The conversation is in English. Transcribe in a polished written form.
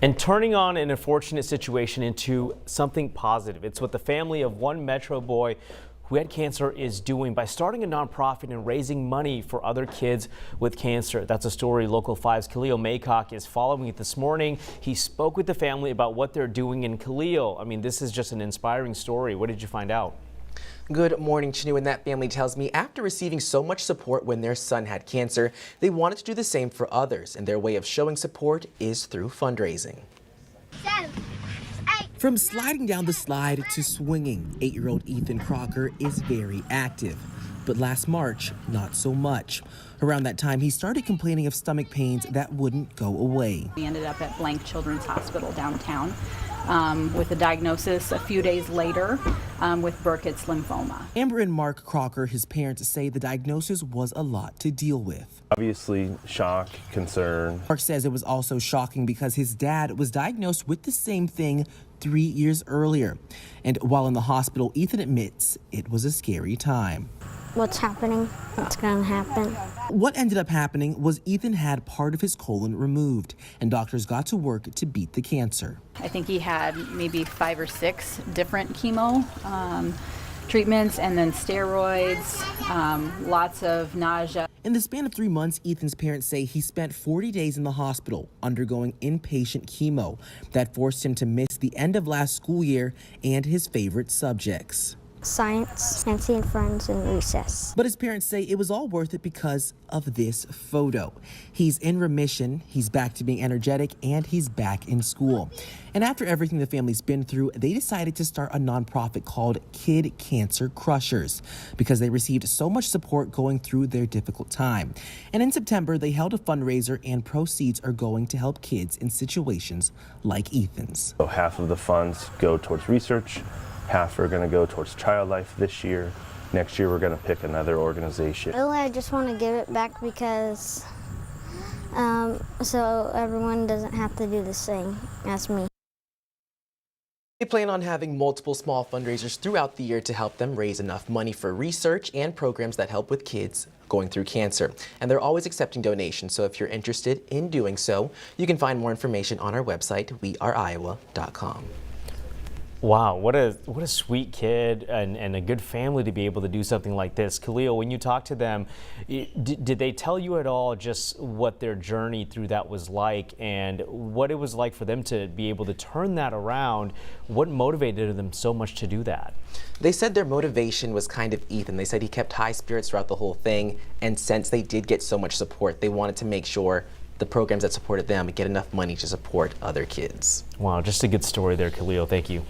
And turning on an unfortunate situation into something positive. It's what the family of one Metro boy who had cancer is doing by starting a nonprofit and raising money for other kids with cancer. That's a story Local 5's Khalil Maycock is following it this morning. He spoke with the family about what they're doing in Khalil. I mean, this is just an inspiring story. What did you find out? Good morning, Chanu. And that family tells me after receiving so much support when their son had cancer, they wanted to do the same for others. And their way of showing support is through fundraising. From sliding down the slide to swinging, 8-year-old Ethan Crocker is very active. But last March, not so much. Around that time, he started complaining of stomach pains that wouldn't go away. We ended up at Blank Children's Hospital downtown with a diagnosis a few days later with Burkitt's lymphoma. Amber and Mark Crocker, his parents, say the diagnosis was a lot to deal with. Obviously, shock, concern. Mark says it was also shocking because his dad was diagnosed with the same thing 3 years earlier. And while in the hospital, Ethan admits it was a scary time. What's happening? What's going to happen? What ended up happening was Ethan had part of his colon removed, and doctors got to work to beat the cancer. I think he had maybe 5 or 6 different chemo treatments and then steroids, lots of nausea. In the span of 3 months, Ethan's parents say he spent 40 days in the hospital undergoing inpatient chemo that forced him to miss the end of last school year and his favorite subjects. Science, and seeing friends in recess. But his parents say it was all worth it because of this photo. He's in remission, he's back to being energetic, and he's back in school. And after everything the family's been through, they decided to start a nonprofit called Kid Cancer Crushers because they received so much support going through their difficult time. And in September, they held a fundraiser, and proceeds are going to help kids in situations like Ethan's. So half of the funds go towards research. Half are going to go towards child life this year. Next year, we're going to pick another organization. Really, I just want to give it back because so everyone doesn't have to do the same as me. They plan on having multiple small fundraisers throughout the year to help them raise enough money for research and programs that help with kids going through cancer. And they're always accepting donations, so if you're interested in doing so, you can find more information on our website, weareiowa.com. Wow, what a sweet kid and a good family to be able to do something like this. Khalil, when you talked to them, did they tell you at all just what their journey through that was like and what it was like for them to be able to turn that around? What motivated them so much to do that? They said their motivation was kind of Ethan. They said he kept high spirits throughout the whole thing, and since they did get so much support, they wanted to make sure the programs that supported them get enough money to support other kids. Wow, just a good story there, Khalil. Thank you.